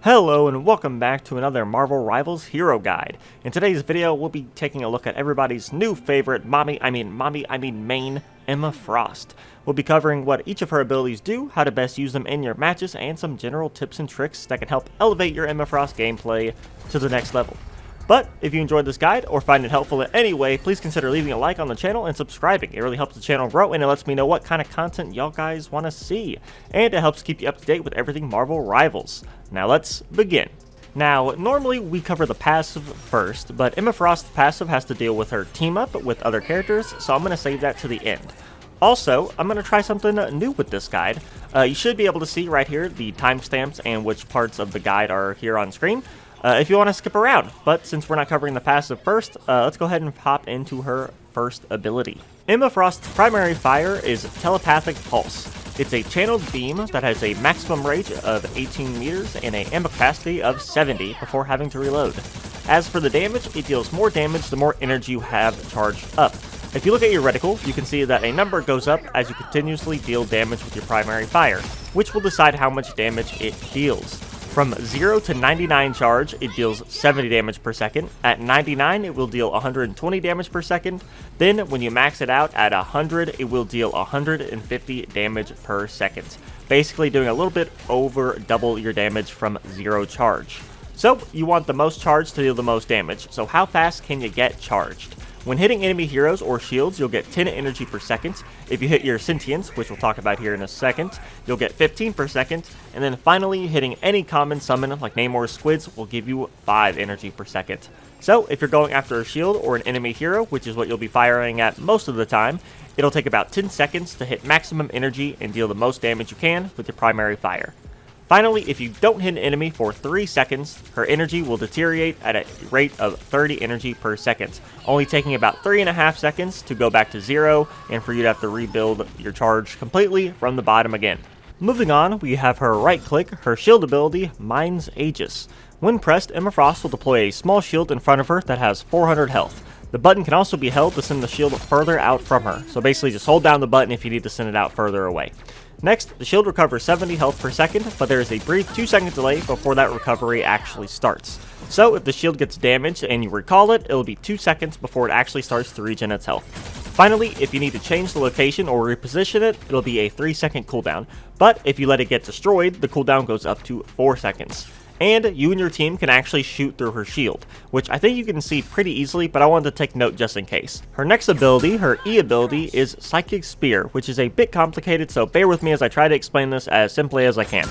Hello and welcome back to another Marvel Rivals Hero Guide. In today's video, we'll be taking a look at everybody's new favorite main, Emma Frost. We'll be covering what each of her abilities do, how to best use them in your matches, and some general tips and tricks that can help elevate your Emma Frost gameplay to the next level. But if you enjoyed this guide or find it helpful in any way, please consider leaving a like on the channel and subscribing. It really helps the channel grow and it lets me know what kind of content y'all guys want to see. And it helps keep you up to date with everything Marvel Rivals. Now let's begin. Now, normally we cover the passive first, but Emma Frost's passive has to deal with her team up with other characters, so I'm going to save that to the end. Also, I'm going to try something new with this guide. You should be able to see right here the timestamps and which parts of the guide are here on screen. If you want to skip around, but since we're not covering the passive first, let's go ahead and hop into her first ability. Emma Frost's primary fire is Telepathic Pulse. It's a channeled beam that has a maximum range of 18 meters and an ammo capacity of 70 before having to reload. As for the damage, it deals more damage the more energy you have charged up. If you look at your reticle, you can see that a number goes up as you continuously deal damage with your primary fire, which will decide how much damage it deals. From 0 to 99 charge, it deals 70 damage per second. At 99, it will deal 120 damage per second. Then, when you max it out at 100, it will deal 150 damage per second. Basically doing a little bit over double your damage from 0 charge. So, you want the most charge to deal the most damage. So how fast can you get charged? When hitting enemy heroes or shields, you'll get 10 energy per second. If you hit your sentients, which we'll talk about here in a second, you'll get 15 per second. And then finally, hitting any common summon like Namor's squids will give you 5 energy per second. So if you're going after a shield or an enemy hero, which is what you'll be firing at most of the time, it'll take about 10 seconds to hit maximum energy and deal the most damage you can with your primary fire. Finally, if you don't hit an enemy for 3 seconds, her energy will deteriorate at a rate of 30 energy per second, only taking about 3.5 seconds to go back to 0 and for you to have to rebuild your charge completely from the bottom again. Moving on, we have her right click, her shield ability, Mind's Aegis. When pressed, Emma Frost will deploy a small shield in front of her that has 400 health. The button can also be held to send the shield further out from her, so basically just hold down the button if you need to send it out further away. Next, the shield recovers 70 health per second, but there is a brief 2-second delay before that recovery actually starts. So if the shield gets damaged and you recall it, it'll be 2 seconds before it actually starts to regen its health. Finally, if you need to change the location or reposition it, it'll be a 3-second cooldown, but if you let it get destroyed, the cooldown goes up to 4 seconds. And you and your team can actually shoot through her shield, which I think you can see pretty easily, but I wanted to take note just in case. Her next ability, her E ability, is Psychic Spear, which is a bit complicated, so bear with me as I try to explain this as simply as I can.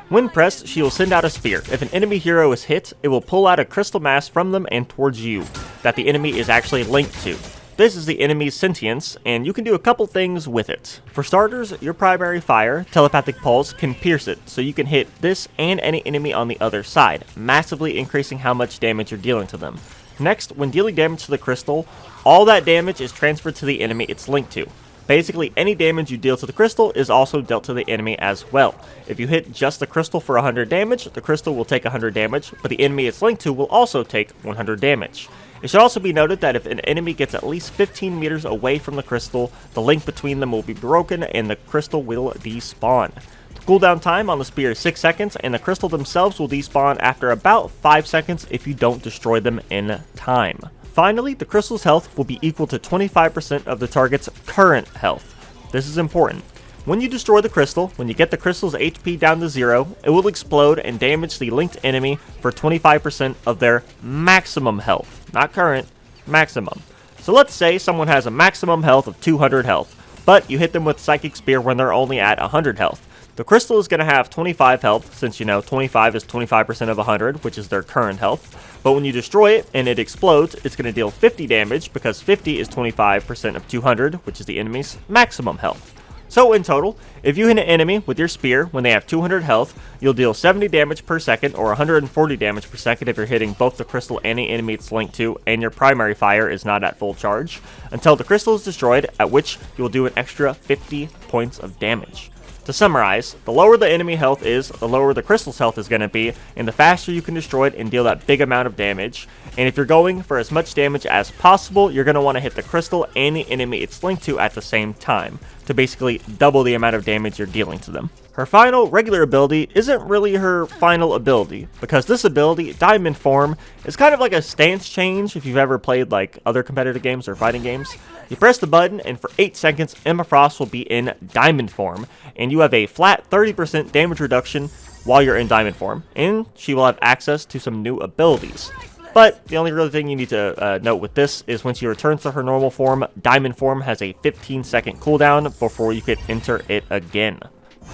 When pressed, she will send out a spear. If an enemy hero is hit, it will pull out a crystal mass from them and towards you, that the enemy is actually linked to. This is the enemy's sentience, and you can do a couple things with it. For starters, your primary fire, Telepathic Pulse, can pierce it, so you can hit this and any enemy on the other side, massively increasing how much damage you're dealing to them. Next, when dealing damage to the crystal, all that damage is transferred to the enemy it's linked to. Basically, any damage you deal to the crystal is also dealt to the enemy as well. If you hit just the crystal for 100 damage, the crystal will take 100 damage, but the enemy it's linked to will also take 100 damage. It should also be noted that if an enemy gets at least 15 meters away from the crystal, the link between them will be broken and the crystal will despawn. The cooldown time on the spear is 6 seconds, and the crystal themselves will despawn after about 5 seconds if you don't destroy them in time. Finally, the crystal's health will be equal to 25% of the target's current health. This is important. When you destroy the crystal, when you get the crystal's HP down to 0, it will explode and damage the linked enemy for 25% of their maximum health. Not current, maximum. So let's say someone has a maximum health of 200 health, but you hit them with Psychic Spear when they're only at 100 health. The crystal is going to have 25 health, since you know 25 is 25% of 100, which is their current health. But when you destroy it and it explodes, it's going to deal 50 damage, because 50 is 25% of 200, which is the enemy's maximum health. So in total, if you hit an enemy with your spear when they have 200 health, you'll deal 70 damage per second or 140 damage per second if you're hitting both the crystal and the enemy it's linked to and your primary fire is not at full charge, until the crystal is destroyed, at which you will do an extra 50 points of damage. To summarize, the lower the enemy health is, the lower the crystal's health is going to be, and the faster you can destroy it and deal that big amount of damage. And if you're going for as much damage as possible, you're going to want to hit the crystal and the enemy it's linked to at the same time, to basically double the amount of damage you're dealing to them. Her final regular ability isn't really her final ability, because this ability, Diamond Form, is kind of like a stance change if you've ever played like other competitive games or fighting games. You press the button and for 8 seconds Emma Frost will be in Diamond Form, and you have a flat 30% damage reduction while you're in Diamond Form, and she will have access to some new abilities. But the only real thing you need to note with this is when she returns to her normal form, Diamond Form has a 15-second cooldown before you can enter it again.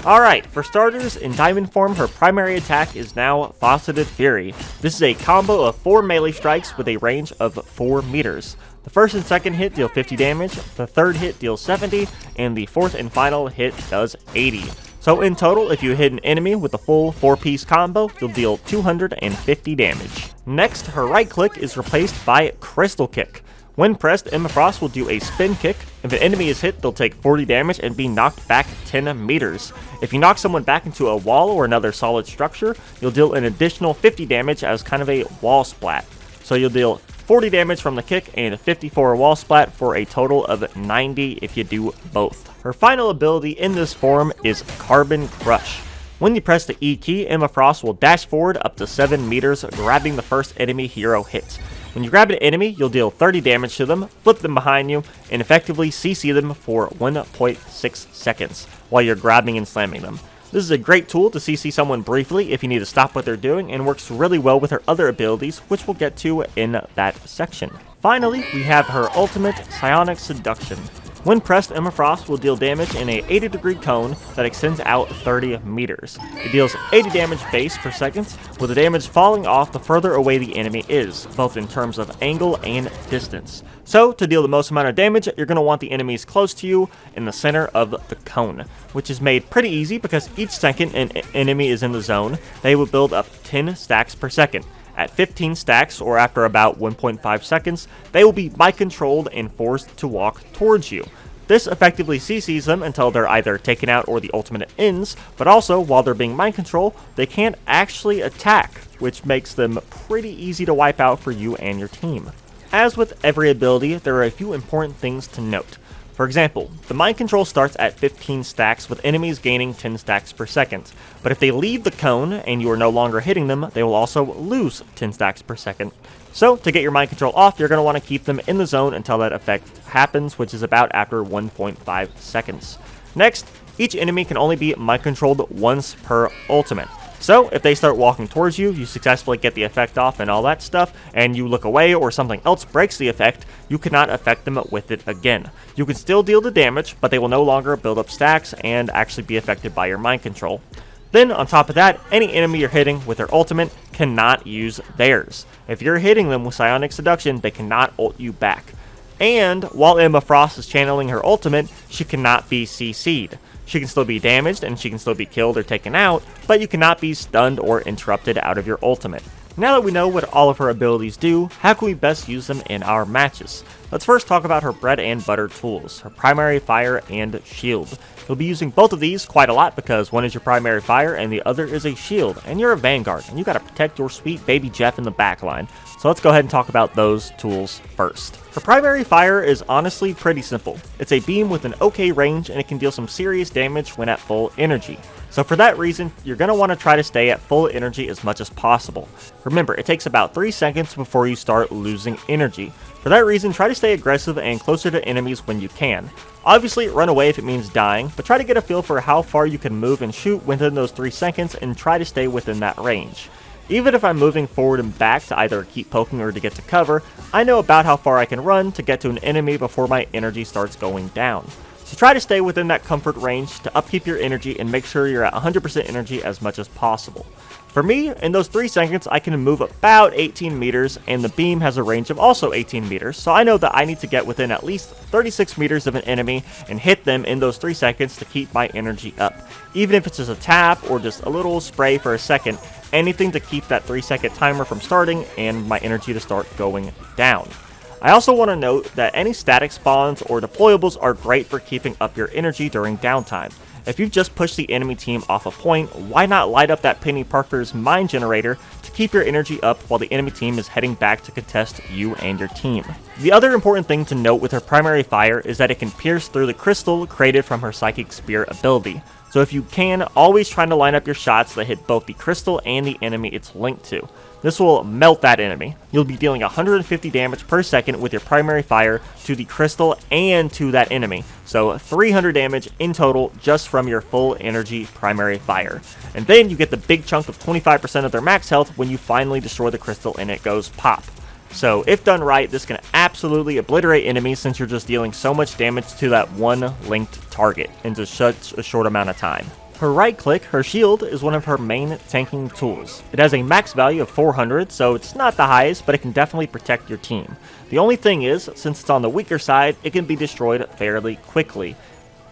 Alright, for starters, in Diamond Form, her primary attack is now Faceted Fury. This is a combo of 4 melee strikes with a range of 4 meters. The first and second hit deal 50 damage, the third hit deals 70, and the fourth and final hit does 80. So in total, if you hit an enemy with a full 4-piece combo, you'll deal 250 damage. Next, her right click is replaced by Crystal Kick. When pressed, Emma Frost will do a spin kick. If an enemy is hit, they'll take 40 damage and be knocked back 10 meters. If you knock someone back into a wall or another solid structure, you'll deal an additional 50 damage as kind of a wall splat. So you'll deal 40 damage from the kick and 50 for a wall splat for a total of 90 if you do both. Her final ability in this form is Carbon Crush. When you press the E key, Emma Frost will dash forward up to 7 meters, grabbing the first enemy hero hit. When you grab an enemy, you'll deal 30 damage to them, flip them behind you, and effectively CC them for 1.6 seconds while you're grabbing and slamming them. This is a great tool to CC someone briefly if you need to stop what they're doing, and works really well with her other abilities, which we'll get to in that section. Finally, we have her ultimate, Psionic Seduction. When pressed, Emma Frost will deal damage in a 80-degree cone that extends out 30 meters. It deals 80 damage base per second, with the damage falling off the further away the enemy is, both in terms of angle and distance. So, to deal the most amount of damage, you're going to want the enemies close to you in the center of the cone, which is made pretty easy because each second an enemy is in the zone, they will build up 10 stacks per second. At 15 stacks, or after about 1.5 seconds, they will be mind-controlled and forced to walk towards you. This effectively CCs them until they're either taken out or the ultimate ends, but also, while they're being mind-controlled, they can't actually attack, which makes them pretty easy to wipe out for you and your team. As with every ability, there are a few important things to note. For example, the mind control starts at 15 stacks with enemies gaining 10 stacks per second, but if they leave the cone and you are no longer hitting them, they will also lose 10 stacks per second. So, to get your mind control off, you're going to want to keep them in the zone until that effect happens, which is about after 1.5 seconds. Next, each enemy can only be mind controlled once per ultimate. So, if they start walking towards you, you successfully get the effect off and all that stuff, and you look away or something else breaks the effect, you cannot affect them with it again. You can still deal the damage, but they will no longer build up stacks and actually be affected by your mind control. Then, on top of that, any enemy you're hitting with their ultimate cannot use theirs. If you're hitting them with Psionic Seduction, they cannot ult you back. And, while Emma Frost is channeling her ultimate, she cannot be CC'd. She can still be damaged and she can still be killed or taken out, but you cannot be stunned or interrupted out of your ultimate. Now that we know what all of her abilities do, how can we best use them in our matches? Let's first talk about her bread and butter tools, her primary fire and shield. You'll be using both of these quite a lot because one is your primary fire and the other is a shield, and you're a Vanguard, and you gotta protect your sweet baby Jeff in the backline. So let's go ahead and talk about those tools first. Her primary fire is honestly pretty simple. It's a beam with an okay range and it can deal some serious damage when at full energy. So for that reason, you're going to want to try to stay at full energy as much as possible. Remember, it takes about 3 seconds before you start losing energy. For that reason, try to stay aggressive and closer to enemies when you can. Obviously, run away if it means dying, but try to get a feel for how far you can move and shoot within those 3 seconds and try to stay within that range. Even if I'm moving forward and back to either keep poking or to get to cover, I know about how far I can run to get to an enemy before my energy starts going down. So try to stay within that comfort range to upkeep your energy and make sure you're at 100% energy as much as possible. For me, in those 3 seconds, I can move about 18 meters, and the beam has a range of also 18 meters, so I know that I need to get within at least 36 meters of an enemy and hit them in those 3 seconds to keep my energy up. Even if it's just a tap or just a little spray for a second, anything to keep that 3-second timer from starting and my energy to start going down. I also want to note that any static spawns or deployables are great for keeping up your energy during downtime. If you've just pushed the enemy team off a point, why not light up that Penny Parker's mine generator to keep your energy up while the enemy team is heading back to contest you and your team. The other important thing to note with her primary fire is that it can pierce through the crystal created from her Psychic Spear ability. So if you can, always try to line up your shots that hit both the crystal and the enemy it's linked to. This will melt that enemy. You'll be dealing 150 damage per second with your primary fire to the crystal and to that enemy. So 300 damage in total just from your full energy primary fire. And then you get the big chunk of 25% of their max health when you finally destroy the crystal and it goes pop. So if done right, this can absolutely obliterate enemies since you're just dealing so much damage to that one linked target in just such a short amount of time. Her right click, her shield, is one of her main tanking tools. It has a max value of 400, so it's not the highest, but it can definitely protect your team. The only thing is, since it's on the weaker side, it can be destroyed fairly quickly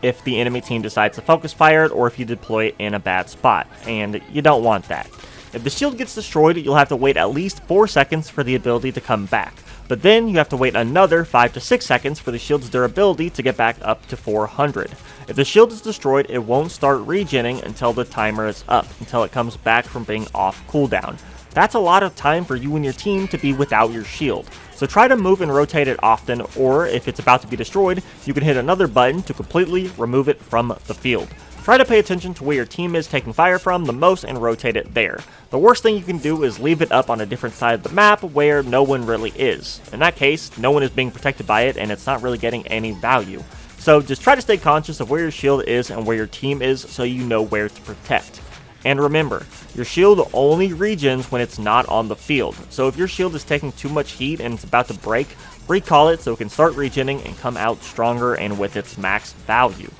if the enemy team decides to focus fire it or if you deploy it in a bad spot, and you don't want that. If the shield gets destroyed, you'll have to wait at least 4 seconds for the ability to come back. But then you have to wait another 5 to 6 seconds for the shield's durability to get back up to 400. If the shield is destroyed, it won't start regenning until the timer is up, until it comes back from being off cooldown. That's a lot of time for you and your team to be without your shield. So try to move and rotate it often, or if it's about to be destroyed, you can hit another button to completely remove it from the field. Try to pay attention to where your team is taking fire from the most and rotate it there. The worst thing you can do is leave it up on a different side of the map where no one really is. In that case, no one is being protected by it and it's not really getting any value. So just try to stay conscious of where your shield is and where your team is so you know where to protect. And remember, your shield only regens when it's not on the field. So if your shield is taking too much heat and it's about to break, recall it so it can start regenning and come out stronger and with its max value.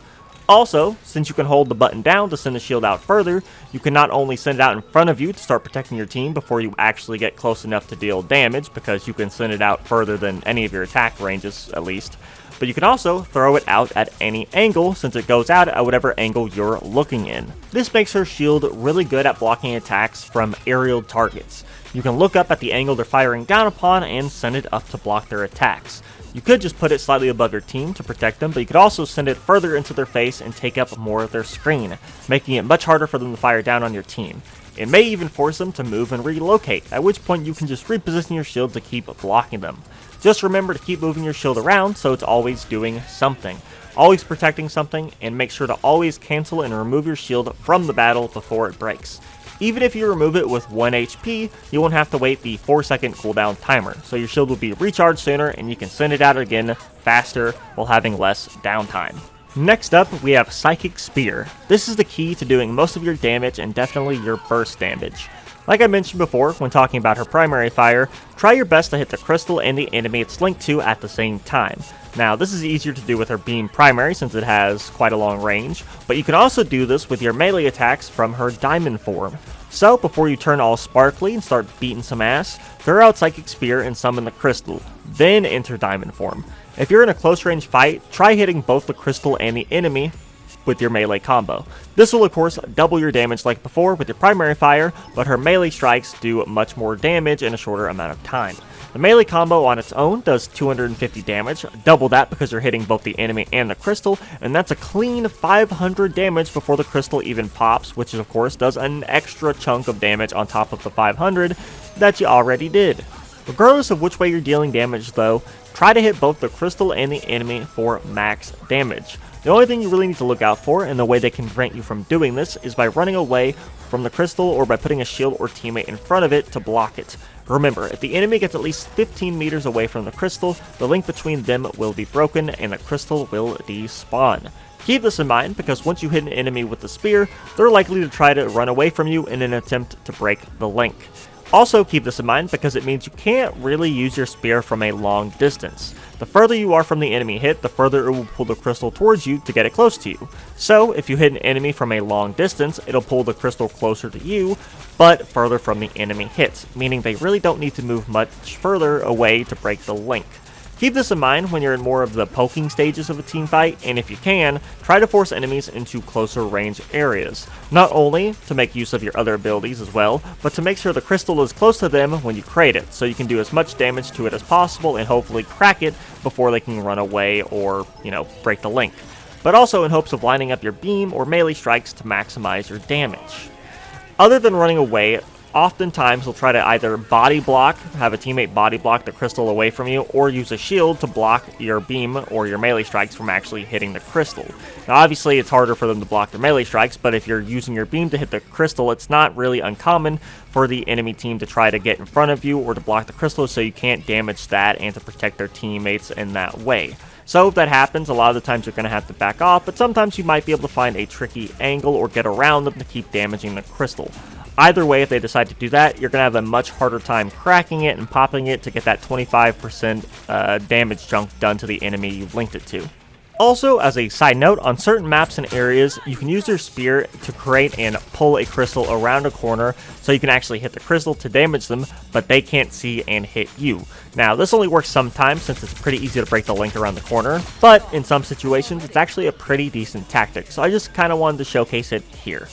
Also, since you can hold the button down to send the shield out further, you can not only send it out in front of you to start protecting your team before you actually get close enough to deal damage, because you can send it out further than any of your attack ranges at least, but you can also throw it out at any angle since it goes out at whatever angle you're looking in. This makes her shield really good at blocking attacks from aerial targets. You can look up at the angle they're firing down upon and send it up to block their attacks. You could just put it slightly above your team to protect them, but you could also send it further into their face and take up more of their screen, making it much harder for them to fire down on your team. It may even force them to move and relocate, at which point you can just reposition your shield to keep blocking them. Just remember to keep moving your shield around so it's always doing something, always protecting something, and make sure to always cancel and remove your shield from the battle before it breaks. Even if you remove it with 1 HP, you won't have to wait the 4-second cooldown timer, so your shield will be recharged sooner and you can send it out again faster while having less downtime. Next up, we have Psychic Spear. This is the key to doing most of your damage and definitely your burst damage. Like I mentioned before when talking about her primary fire, try your best to hit the crystal and the enemy it's linked to at the same time. Now, this is easier to do with her beam primary since it has quite a long range, but you can also do this with your melee attacks from her diamond form. So, before you turn all sparkly and start beating some ass, throw out Psychic Spear and summon the crystal, then enter diamond form. If you're in a close range fight, try hitting both the crystal and the enemy with your melee combo. This will of course double your damage like before with your primary fire, but her melee strikes do much more damage in a shorter amount of time. The melee combo on its own does 250 damage, double that because you're hitting both the enemy and the crystal, and that's a clean 500 damage before the crystal even pops, which of course does an extra chunk of damage on top of the 500 that you already did. Regardless of which way you're dealing damage though, try to hit both the crystal and the enemy for max damage. The only thing you really need to look out for, and the way they can prevent you from doing this, is by running away from the crystal or by putting a shield or teammate in front of it to block it. Remember, if the enemy gets at least 15 meters away from the crystal, the link between them will be broken and the crystal will despawn. Keep this in mind because once you hit an enemy with the spear, they're likely to try to run away from you in an attempt to break the link. Also keep this in mind because it means you can't really use your spear from a long distance. The further you are from the enemy hit, the further it will pull the crystal towards you to get it close to you. So if you hit an enemy from a long distance, it'll pull the crystal closer to you, but further from the enemy hit, meaning they really don't need to move much further away to break the link. Keep this in mind when you're in more of the poking stages of a team fight, and if you can, try to force enemies into closer range areas. Not only to make use of your other abilities as well, but to make sure the crystal is close to them when you create it, so you can do as much damage to it as possible and hopefully crack it before they can run away or, break the link. But also in hopes of lining up your beam or melee strikes to maximize your damage. Other than running away, oftentimes he'll try to either body block, have a teammate body block the crystal away from you, or use a shield to block your beam or your melee strikes from actually hitting the crystal. Now obviously it's harder for them to block their melee strikes, but if you're using your beam to hit the crystal, it's not really uncommon for the enemy team to try to get in front of you or to block the crystal so you can't damage that and to protect their teammates in that way. So if that happens, a lot of the times you're going to have to back off, but sometimes you might be able to find a tricky angle or get around them to keep damaging the crystal. Either way, if they decide to do that, you're going to have a much harder time cracking it and popping it to get that 25% damage chunk done to the enemy you've linked it to. Also, as a side note, on certain maps and areas, you can use your spear to create and pull a crystal around a corner so you can actually hit the crystal to damage them, but they can't see and hit you. Now, this only works sometimes since it's pretty easy to break the link around the corner, but in some situations, it's actually a pretty decent tactic, so I just kind of wanted to showcase it here.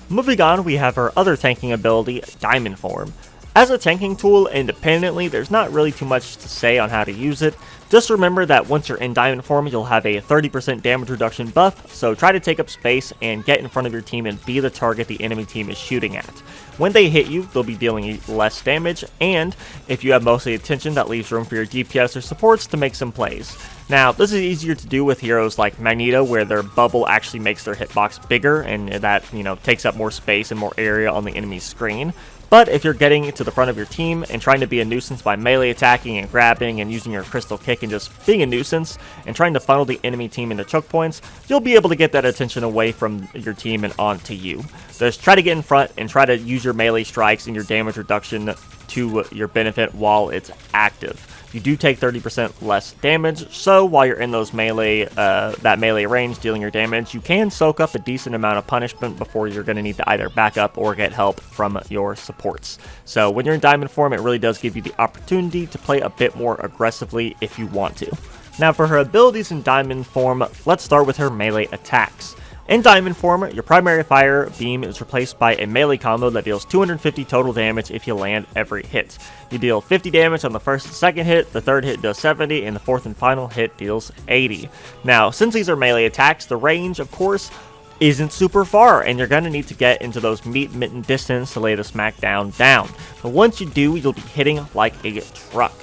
Moving on, we have our other tanking ability, Diamond Form. As a tanking tool independently, there's not really too much to say on how to use it. Just remember that once you're in Diamond Form, you'll have a 30% damage reduction buff, so try to take up space and get in front of your team and be the target the enemy team is shooting at. When they hit you, they'll be dealing you less damage, and if you have mostly attention, that leaves room for your DPS or supports to make some plays. Now, this is easier to do with heroes like Magneto, where their bubble actually makes their hitbox bigger, and that, takes up more space and more area on the enemy's screen. But if you're getting to the front of your team and trying to be a nuisance by melee attacking and grabbing and using your crystal kick and just being a nuisance and trying to funnel the enemy team into choke points, you'll be able to get that attention away from your team and onto you. Just try to get in front and try to use your melee strikes and your damage reduction to your benefit while it's active. You do take 30% less damage, so while you're in those that melee range dealing your damage, you can soak up a decent amount of punishment before you're going to need to either back up or get help from your supports. So when you're in Diamond Form, it really does give you the opportunity to play a bit more aggressively if you want to. Now for her abilities in Diamond Form, let's start with her melee attacks. In Diamond Form, your primary fire beam is replaced by a melee combo that deals 250 total damage if you land every hit. You deal 50 damage on the first and second hit, the third hit does 70, and the fourth and final hit deals 80. Now, since these are melee attacks, the range, of course, isn't super far, and you're going to need to get into those meat mitten distance to lay the smackdown down. But once you do, you'll be hitting like a truck.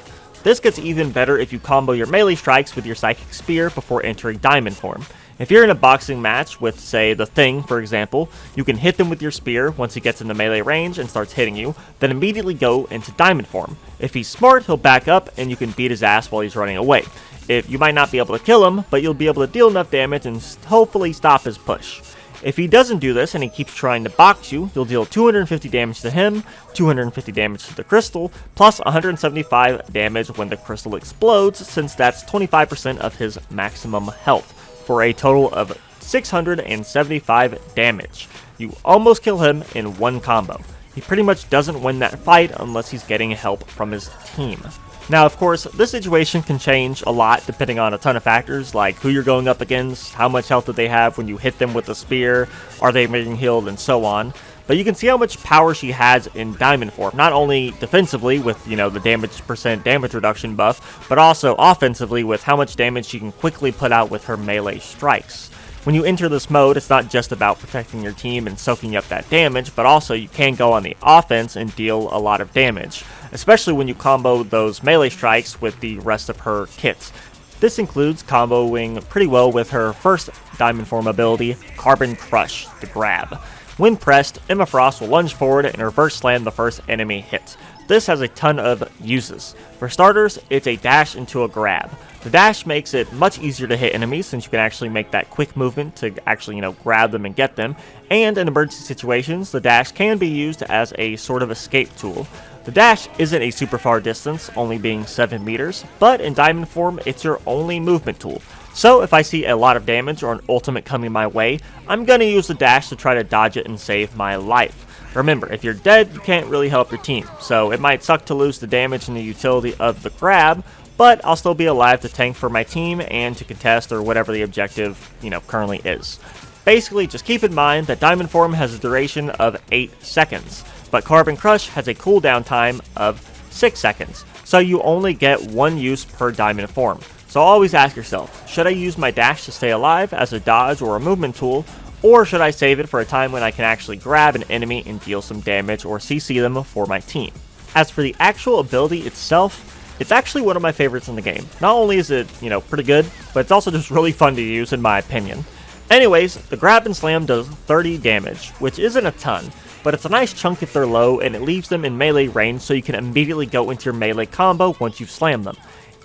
This gets even better if you combo your melee strikes with your Psychic Spear before entering Diamond Form. If you're in a boxing match with, say, the Thing, for example, you can hit them with your spear once he gets into melee range and starts hitting you, then immediately go into Diamond Form. If he's smart, he'll back up and you can beat his ass while he's running away. You might not be able to kill him, but you'll be able to deal enough damage and hopefully stop his push. If he doesn't do this and he keeps trying to box you, you'll deal 250 damage to him, 250 damage to the crystal, plus 175 damage when the crystal explodes, since that's 25% of his maximum health, for a total of 675 damage. You almost kill him in one combo. He pretty much doesn't win that fight unless he's getting help from his team. Now, of course, this situation can change a lot depending on a ton of factors, like who you're going up against, how much health do they have when you hit them with a spear, are they being healed, and so on. But you can see how much power she has in Diamond Form, not only defensively with, the percent damage reduction buff, but also offensively with how much damage she can quickly put out with her melee strikes. When you enter this mode, it's not just about protecting your team and soaking up that damage, but also you can go on the offense and deal a lot of damage, especially when you combo those melee strikes with the rest of her kits. This includes comboing pretty well with her first Diamond Form ability, Carbon Crush, the grab. When pressed, Emma Frost will lunge forward and reverse slam the first enemy hit. This has a ton of uses. For starters, it's a dash into a grab. The dash makes it much easier to hit enemies since you can actually make that quick movement to actually, grab them and get them. And in emergency situations, the dash can be used as a sort of escape tool. The dash isn't a super far distance, only being 7 meters, but in Diamond Form, it's your only movement tool. So if I see a lot of damage or an ultimate coming my way, I'm going to use the dash to try to dodge it and save my life. Remember, if you're dead, you can't really help your team, so it might suck to lose the damage and the utility of the grab, but I'll still be alive to tank for my team and to contest or whatever the objective, currently is. Basically, just keep in mind that Diamond Form has a duration of 8 seconds, but Carbon Crush has a cooldown time of 6 seconds, so you only get one use per Diamond Form. So always ask yourself, should I use my dash to stay alive as a dodge or a movement tool, Or should I save it for a time when I can actually grab an enemy and deal some damage or CC them for my team? As for the actual ability itself, it's actually one of my favorites in the game. Not only is it, pretty good, but it's also just really fun to use in my opinion. Anyways, the grab and slam does 30 damage, which isn't a ton, but it's a nice chunk if they're low, and it leaves them in melee range so you can immediately go into your melee combo once you've slammed them.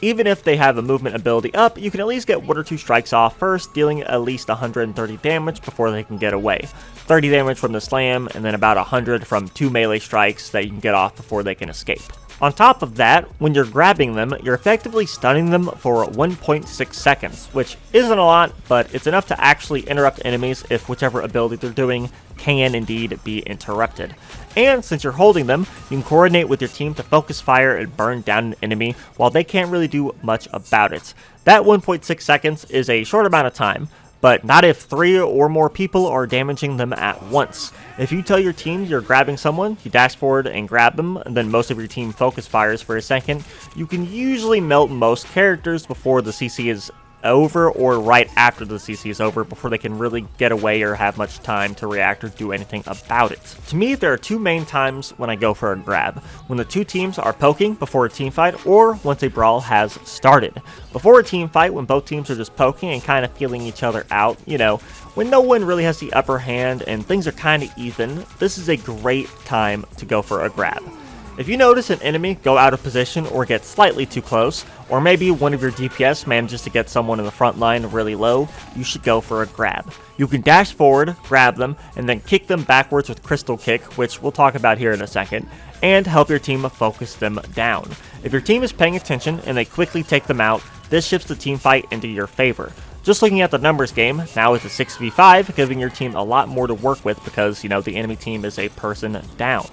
Even if they have a movement ability up, you can at least get 1 or 2 strikes off first, dealing at least 130 damage before they can get away. 30 damage from the slam, and then about 100 from 2 melee strikes that you can get off before they can escape. On top of that, when you're grabbing them, you're effectively stunning them for 1.6 seconds, which isn't a lot, but it's enough to actually interrupt enemies if whichever ability they're doing can indeed be interrupted. And since you're holding them, you can coordinate with your team to focus fire and burn down an enemy while they can't really do much about it. That 1.6 seconds is a short amount of time, but not if 3 or more people are damaging them at once. If you tell your team you're grabbing someone, you dash forward and grab them, and then most of your team focus fires for a second, you can usually melt most characters before the CC is over or right after the CC is over before they can really get away or have much time to react or do anything about it. To me, there are 2 main times when I go for a grab: when the 2 teams are poking before a team fight, or once a brawl has started. Before a team fight, when both teams are just poking and kind of feeling each other out, when no one really has the upper hand and things are kind of even, this is a great time to go for a grab. If you notice an enemy go out of position or get slightly too close, or maybe one of your DPS manages to get someone in the front line really low, you should go for a grab. You can dash forward, grab them, and then kick them backwards with Crystal Kick, which we'll talk about here in a second, and help your team focus them down. If your team is paying attention and they quickly take them out, this shifts the team fight into your favor. Just looking at the numbers game, now it's a 6v5, giving your team a lot more to work with because, the enemy team is a person down.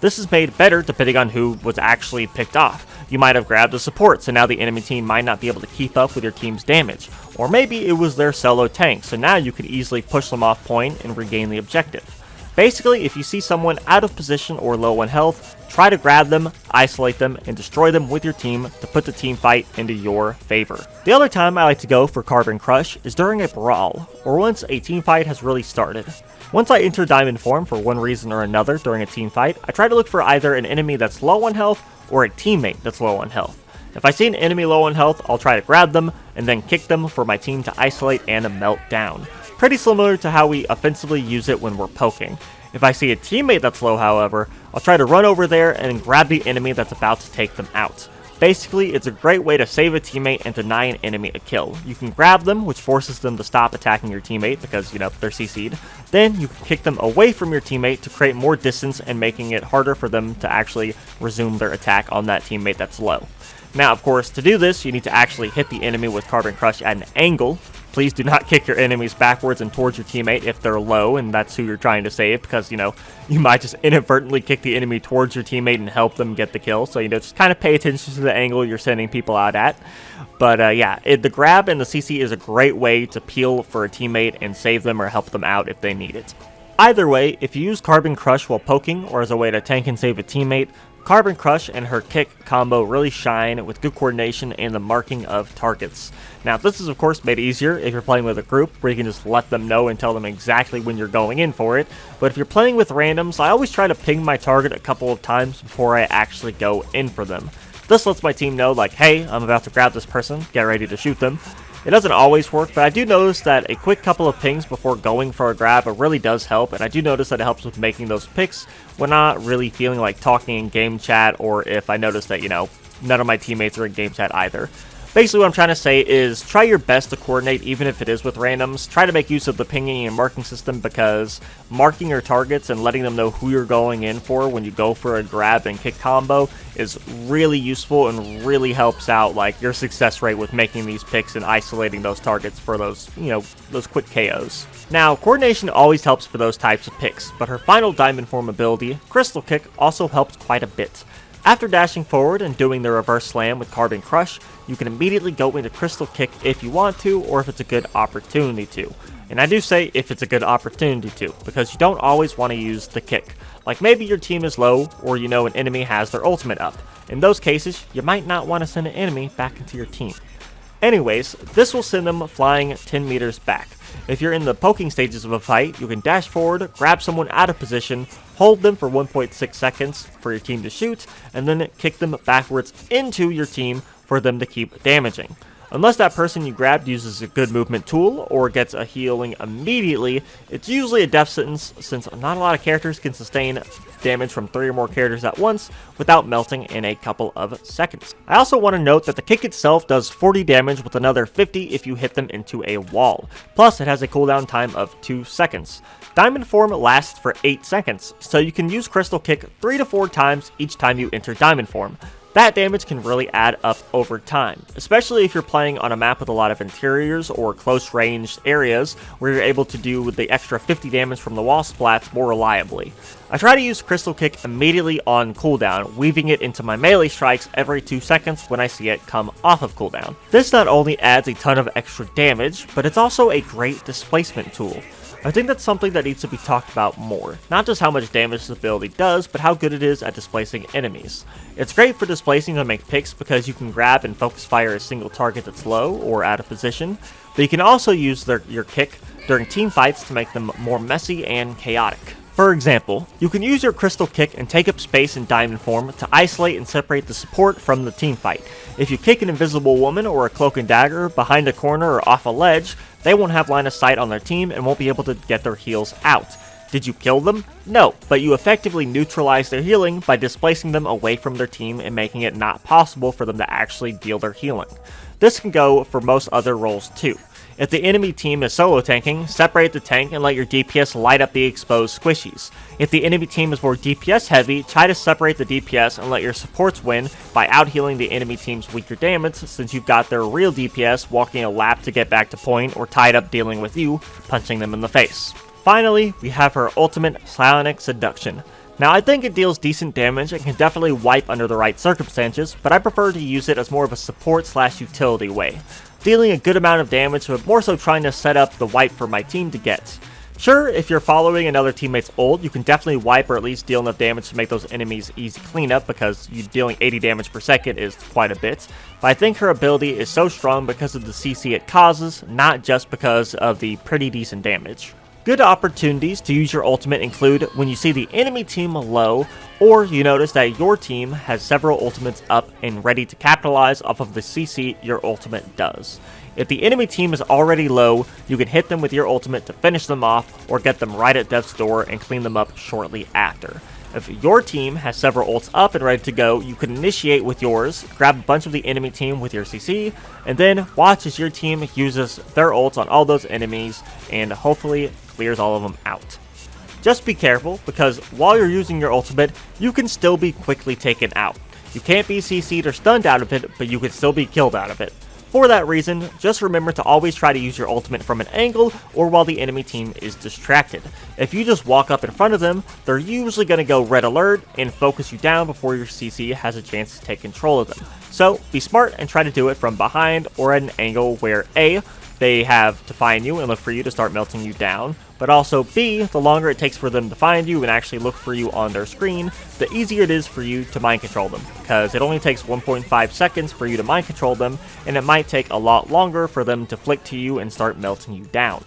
This is made better depending on who was actually picked off. You might have grabbed a support, so now the enemy team might not be able to keep up with your team's damage. Or maybe it was their solo tank, so now you could easily push them off point and regain the objective. Basically, if you see someone out of position or low on health, try to grab them, isolate them, and destroy them with your team to put the team fight into your favor. The other time I like to go for Carbon Crush is during a brawl, or once a team fight has really started. Once I enter Diamond form for one reason or another during a team fight, I try to look for either an enemy that's low on health or a teammate that's low on health. If I see an enemy low on health, I'll try to grab them and then kick them for my team to isolate and melt down. Pretty similar to how we offensively use it when we're poking. If I see a teammate that's low, however, I'll try to run over there and grab the enemy that's about to take them out. Basically, it's a great way to save a teammate and deny an enemy a kill. You can grab them, which forces them to stop attacking your teammate because, they're CC'd. Then you can kick them away from your teammate to create more distance and making it harder for them to actually resume their attack on that teammate that's low. Now, of course, to do this, you need to actually hit the enemy with Carbon Crush at an angle. Please do not kick your enemies backwards and towards your teammate if they're low and that's who you're trying to save, because, you might just inadvertently kick the enemy towards your teammate and help them get the kill. So, just kind of pay attention to the angle you're sending people out at. But, the grab and the CC is a great way to peel for a teammate and save them or help them out if they need it. Either way, if you use Carbon Crush while poking or as a way to tank and save a teammate, Carbon Crush and her kick combo really shine with good coordination and the marking of targets. Now, this is of course made easier if you're playing with a group where you can just let them know and tell them exactly when you're going in for it, but if you're playing with randoms, I always try to ping my target a couple of times before I actually go in for them. This lets my team know, like, hey, I'm about to grab this person, get ready to shoot them. It doesn't always work, but I do notice that a quick couple of pings before going for a grab really does help, and I do notice that it helps with making those picks when not really feeling like talking in game chat, or if I notice that, none of my teammates are in game chat either. Basically what I'm trying to say is try your best to coordinate even if it is with randoms. Try to make use of the pinging and marking system because marking your targets and letting them know who you're going in for when you go for a grab and kick combo is really useful and really helps out like your success rate with making these picks and isolating those targets for those, those quick KOs. Now, coordination always helps for those types of picks, but her final Diamond form ability, Crystal Kick, also helps quite a bit. After dashing forward and doing the reverse slam with Carbon Crush, you can immediately go into Crystal Kick if you want to, or if it's a good opportunity to. And I do say if it's a good opportunity to, because you don't always want to use the kick. Like maybe your team is low, or an enemy has their ultimate up. In those cases, you might not want to send an enemy back into your team. Anyways, this will send them flying 10 meters back. If you're in the poking stages of a fight, you can dash forward, grab someone out of position, hold them for 1.6 seconds for your team to shoot, and then kick them backwards into your team for them to keep damaging. Unless that person you grabbed uses a good movement tool or gets a healing immediately, it's usually a death sentence since not a lot of characters can sustain damage from 3 or more characters at once without melting in a couple of seconds. I also want to note that the kick itself does 40 damage with another 50 if you hit them into a wall. Plus, it has a cooldown time of 2 seconds. Diamond form lasts for 8 seconds, so you can use Crystal Kick 3 to 4 times each time you enter Diamond form. That damage can really add up over time, especially if you're playing on a map with a lot of interiors or close ranged areas where you're able to do the extra 50 damage from the wall splats more reliably. I try to use Crystal Kick immediately on cooldown, weaving it into my melee strikes every 2 seconds when I see it come off of cooldown. This not only adds a ton of extra damage, but it's also a great displacement tool. I think that's something that needs to be talked about more. Not just how much damage this ability does, but how good it is at displacing enemies. It's great for displacing to make picks because you can grab and focus fire a single target that's low or out of position, but you can also use your kick during team fights to make them more messy and chaotic. For example, you can use your Crystal Kick and take up space in Diamond form to isolate and separate the support from the team fight. If you kick an invisible woman or a cloak and dagger behind a corner or off a ledge, they won't have line of sight on their team and won't be able to get their heals out. Did you kill them? No, but you effectively neutralize their healing by displacing them away from their team and making it not possible for them to actually deal their healing. This can go for most other roles too. If the enemy team is solo tanking, separate the tank and let your DPS light up the exposed squishies. If the enemy team is more DPS heavy, try to separate the DPS and let your supports win by out-healing the enemy team's weaker damage since you've got their real DPS walking a lap to get back to point or tied up dealing with you, punching them in the face. Finally, we have her ultimate Psionic Seduction. Now I think it deals decent damage and can definitely wipe under the right circumstances, but I prefer to use it as more of a support/utility way. Dealing a good amount of damage, but more so trying to set up the wipe for my team to get. Sure, if you're following another teammate's ult, you can definitely wipe or at least deal enough damage to make those enemies easy cleanup because you dealing 80 damage per second is quite a bit. But I think her ability is so strong because of the CC it causes, not just because of the pretty decent damage. Good opportunities to use your ultimate include when you see the enemy team low, or you notice that your team has several ultimates up and ready to capitalize off of the CC your ultimate does. If the enemy team is already low, you can hit them with your ultimate to finish them off, or get them right at death's door and clean them up shortly after. If your team has several ults up and ready to go, you can initiate with yours, grab a bunch of the enemy team with your CC, and then watch as your team uses their ults on all those enemies and hopefully clears all of them out. Just be careful, because while you're using your ultimate, you can still be quickly taken out. You can't be CC'd or stunned out of it, but you can still be killed out of it. For that reason, just remember to always try to use your ultimate from an angle or while the enemy team is distracted. If you just walk up in front of them, they're usually going to go red alert and focus you down before your CC has a chance to take control of them. So be smart and try to do it from behind or at an angle where A, they have to find you and look for you to start melting you down, but also B, the longer it takes for them to find you and actually look for you on their screen, the easier it is for you to mind control them, because it only takes 1.5 seconds for you to mind control them, and it might take a lot longer for them to flick to you and start melting you down.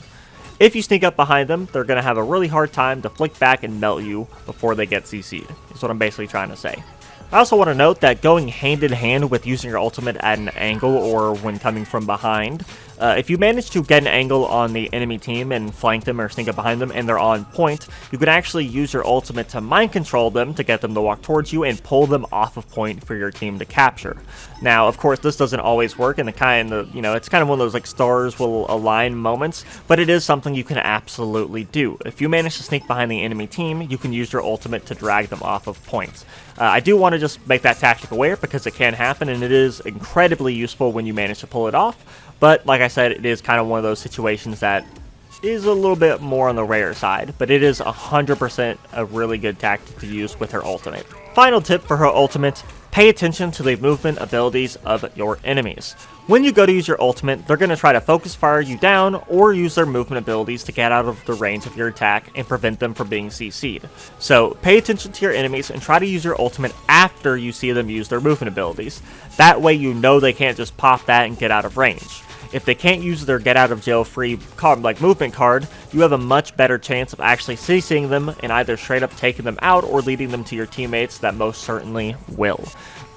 If you sneak up behind them, they're going to have a really hard time to flick back and melt you before they get CC'd, is what I'm basically trying to say. I also want to note that going hand in hand with using your ultimate at an angle or when coming from behind, if you manage to get an angle on the enemy team and flank them or sneak up behind them and they're on point, you can actually use your ultimate to mind control them to get them to walk towards you and pull them off of point for your team to capture. Now, of course, this doesn't always work, and it's kind of one of those like stars will align moments, but it is something you can absolutely do. If you manage to sneak behind the enemy team, you can use your ultimate to drag them off of points. I do want to just make that tactic aware because it can happen, and it is incredibly useful when you manage to pull it off. But like I said, it is kind of one of those situations that is a little bit more on the rare side, but it is 100% a really good tactic to use with her ultimate. Final tip for her ultimate, pay attention to the movement abilities of your enemies. When you go to use your ultimate, they're going to try to focus fire you down or use their movement abilities to get out of the range of your attack and prevent them from being CC'd. So pay attention to your enemies and try to use your ultimate after you see them use their movement abilities. That way you know they can't just pop that and get out of range. If they can't use their get out of jail free movement card, you have a much better chance of actually CCing them and either straight up taking them out or leading them to your teammates that most certainly will.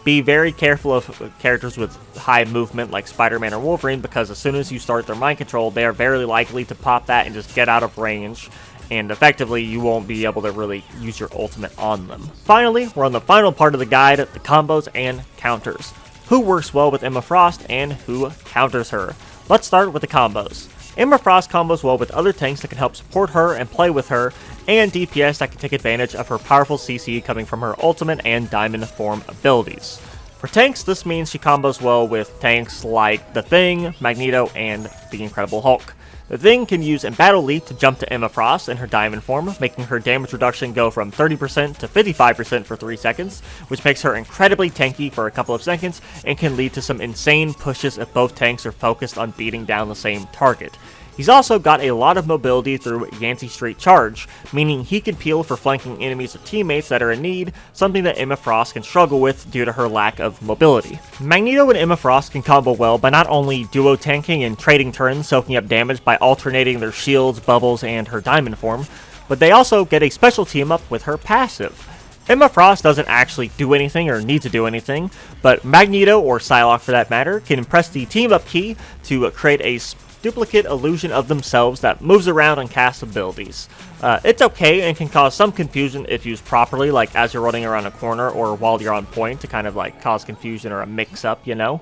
Be very careful of characters with high movement like Spider-Man or Wolverine, because as soon as you start their mind control, they are very likely to pop that and just get out of range, and effectively you won't be able to really use your ultimate on them. Finally, we're on the final part of the guide, the combos and counters. Who works well with Emma Frost and who counters her? Let's start with the combos. Emma Frost combos well with other tanks that can help support her and play with her, and DPS that can take advantage of her powerful CC coming from her ultimate and diamond form abilities. For tanks, this means she combos well with tanks like The Thing, Magneto, and the Incredible Hulk. The Thing can use Embattled Leap to jump to Emma Frost in her diamond form, making her damage reduction go from 30% to 55% for 3 seconds, which makes her incredibly tanky for a couple of seconds and can lead to some insane pushes if both tanks are focused on beating down the same target. He's also got a lot of mobility through Yancey Straight Charge, meaning he can peel for flanking enemies or teammates that are in need, something that Emma Frost can struggle with due to her lack of mobility. Magneto and Emma Frost can combo well by not only duo tanking and trading turns, soaking up damage by alternating their shields, bubbles, and her diamond form, but they also get a special team up with her passive. Emma Frost doesn't actually do anything or need to do anything, but Magneto, or Psylocke for that matter, can press the team up key to create a duplicate illusion of themselves that moves around and casts abilities. It's okay and can cause some confusion if used properly, like as you're running around a corner or while you're on point to kind of like cause confusion or a mix-up, you know?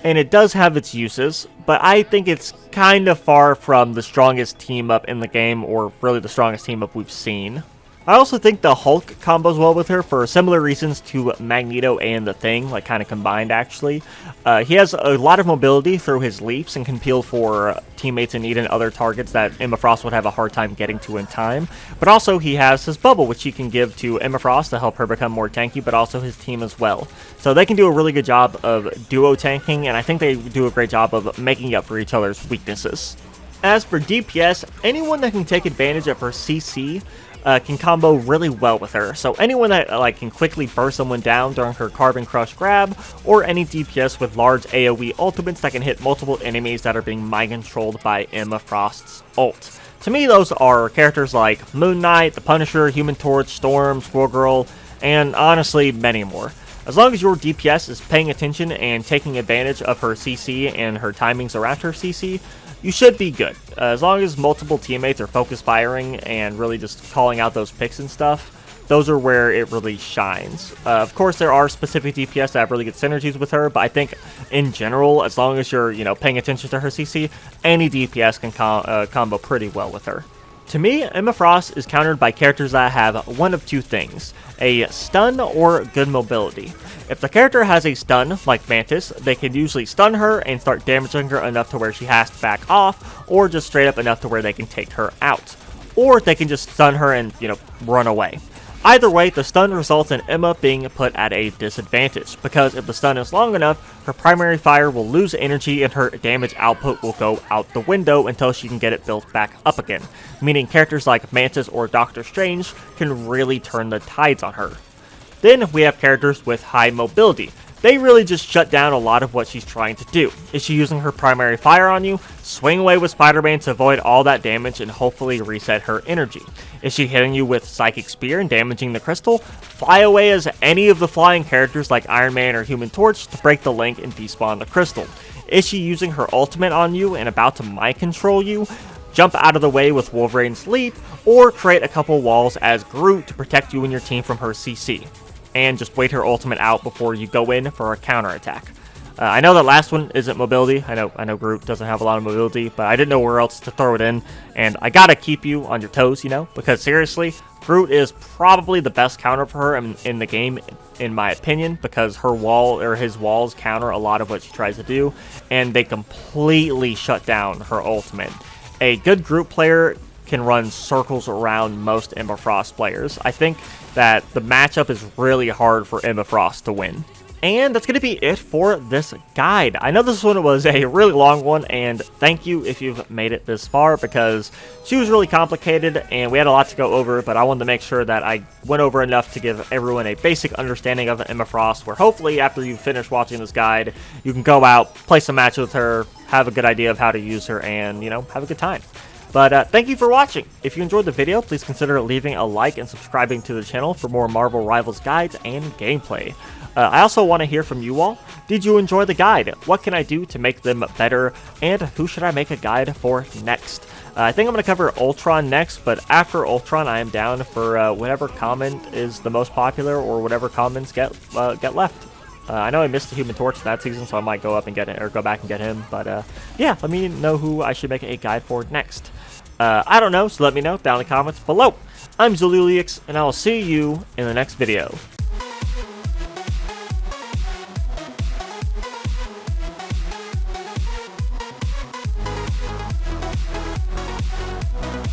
And it does have its uses, but I think it's kind of far from the strongest team-up in the game, or really the strongest team-up we've seen. I also think the Hulk combos well with her for similar reasons to Magneto and The Thing, like kind of combined actually. He has a lot of mobility through his leaps and can peel for teammates in need and other targets that Emma Frost would have a hard time getting to in time. But also he has his bubble, which he can give to Emma Frost to help her become more tanky, but also his team as well. So they can do a really good job of duo tanking, and I think they do a great job of making up for each other's weaknesses. As for DPS, anyone that can take advantage of her CC can combo really well with her. So anyone that can quickly burst someone down during her Carbon Crush grab, or any DPS with large AoE ultimates that can hit multiple enemies that are being mind controlled by Emma Frost's ult. To me, those are characters like Moon Knight, the Punisher, Human Torch, Storm, Squirrel Girl, and honestly many more. As long as your DPS is paying attention and taking advantage of her CC and her timings around her CC, you should be good. As long as multiple teammates are focus firing and really just calling out those picks and stuff, those are where it really shines. Of course, there are specific DPS that have really good synergies with her, but I think in general, as long as you're paying attention to her CC, any DPS can combo pretty well with her. To me, Emma Frost is countered by characters that have one of two things: a stun or good mobility. If the character has a stun, like Mantis, they can usually stun her and start damaging her enough to where she has to back off, or just straight up enough to where they can take her out. Or they can just stun her and, run away. Either way, the stun results in Emma being put at a disadvantage, because if the stun is long enough, her primary fire will lose energy and her damage output will go out the window until she can get it built back up again, meaning characters like Mantis or Doctor Strange can really turn the tides on her. Then we have characters with high mobility. They really just shut down a lot of what she's trying to do. Is she using her primary fire on you? Swing away with Spider-Man to avoid all that damage and hopefully reset her energy. Is she hitting you with Psychic Spear and damaging the crystal? Fly away as any of the flying characters like Iron Man or Human Torch to break the link and despawn the crystal. Is she using her ultimate on you and about to mind control you? Jump out of the way with Wolverine's Leap, or create a couple walls as Groot to protect you and your team from her CC. And just wait her ultimate out before you go in for a counterattack. I know that last one isn't mobility. I know Groot doesn't have a lot of mobility, but I didn't know where else to throw it in, and I gotta keep you on your toes, because seriously, Groot is probably the best counter for her in the game, in my opinion, because his walls counter a lot of what she tries to do, and they completely shut down her ultimate. A good Groot player can run circles around most Emma Frost players. I think that the matchup is really hard for Emma Frost to win. And that's going to be it for this guide. I know this one was a really long one, and thank you if you've made it this far, because she was really complicated, and we had a lot to go over, but I wanted to make sure that I went over enough to give everyone a basic understanding of Emma Frost, where hopefully after you finish watching this guide, you can go out, play some matches with her, have a good idea of how to use her, and, you know, have a good time. But thank you for watching. If you enjoyed the video, please consider leaving a like and subscribing to the channel for more Marvel Rivals guides and gameplay. I also want to hear from you all. Did you enjoy the guide? What can I do to make them better? And who should I make a guide for next? I think I'm going to cover Ultron next, but after Ultron, I am down for whatever comment is the most popular or whatever comments get left. I know I missed the Human Torch that season, so I might go up and get it, or go back and get him. But yeah, let me know who I should make a guide for next. I don't know, so let me know down in the comments below. I'm Zolulix, and I will see you in the next video.